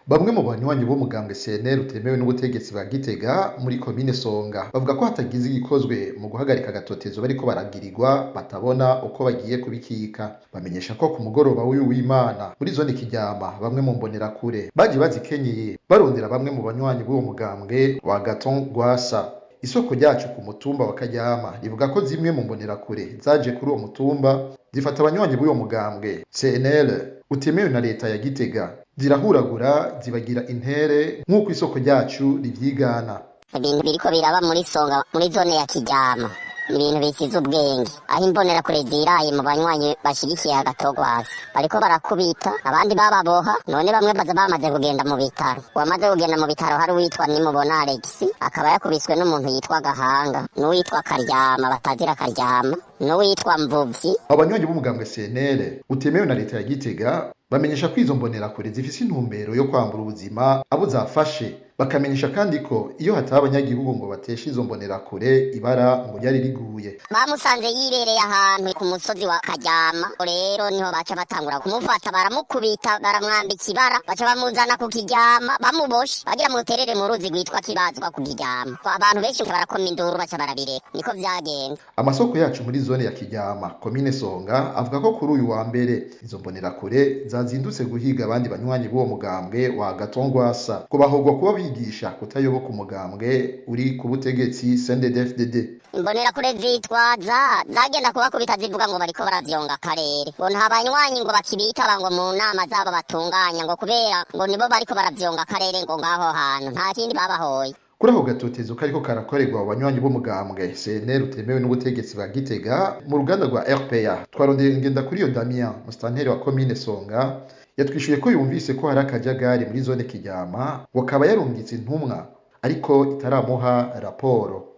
Bamwe mu banywanyi b'umugambwe CNL utemewe n'ubutegetsi ba Gitega muri komine Songa bavuga ko hatagize igikozwe mu guhagarika agatotezo bariko baragirirwa batabona uko bagiye kubikika. Bamenyesha ko ku mugoroba w'uyu w'Imana muri zone Kiryama bamwe mu mbonerakure baje bazikenyeye barondera bamwe mu banywanyi b'uwo mugambwe wa Agathon Rwasa. Isoko ryacu ku mutumba wa Karyama rivuga ko zimwe mu mbonerakure zaje kuri uwo mutumba zifata abanywanyi b'uwo mugambwe CNL utemewe na leta ya Gitega zirahuragura zibagira intere nk'uko isoko ryacu rivyigana. Ibintu biriko biraba muri Songa muri zone ya Kiryama ibintu bisize ubwenge aho imbonerakure ziraye mu banywanyi bashigikiye Agathon Rwasa bariko barakubita abandi bababoha none bamwe baza bamaze kugenda mu bitaro. Wamaze kugenda mu bitaro hari uwitwa Nimubona Alex akaba yakubiswe n'umuntu yitwa Gahanga n'uwitwa Karyama batazira Karyama n'uwitwa Mvuvyi. Abanywanyi b'umugambwe CNL utemewe na leta ya Gitega bamenyesha ko izo mbonerakure zifise intumbero yo kwambura ubuzima abo zafashe, bakamenyesha kandi ko iyo hataba abanyagihugu ngo bateshe izo mbonerakure ibara ngo ryari riguye. Bamusanze yirereye ahantu ku musozi wa Karyama, rero niho baca batangura kumufata baramukubita baramwambika ibara baca bamuzana ku Kiryama bamuboshe bagira muterere mu ruzi rwitwa Kibazwa ku Kiryama. Abantu benshi barakoma induru baca barabireka niko vyagenda. Amasoko yacu muri zone ya Kiryama komine Songa avuga ko kuri uyu wa mbere izo mbonerakure zazindutse guhiga abandi banywanyi b'uwo mugambwe wa Agathon Rwasa ko bahogwa kuba bigisha kutayoboka umugambwe uri ku butegetsi CNDD-FDD. Imbonerakure zitwaza zagenda kubakubita zivuga ngo bariko baravyonga akarere ngo nta banywanyi ngo bakibitaba ngo mu nama zabo batunganya ngo kubera ngo nibo bariko baravyonga akarere ngo ngaho hantu nta kindi babahoye. Kuri ako gatotezo kariko karakorerwa abanywanyi b'umugambwe CNL utemewe n'ubutegetsi ba Gitega mu ruganda rwa RPA twarondeye ngenda kuri yo Damien mustanteri wa komine Songa yatwishuye ko yumvise ko hari akajagari muri zone Kiryama wakaba yarungitse intumwa ariko itaramuha raporo.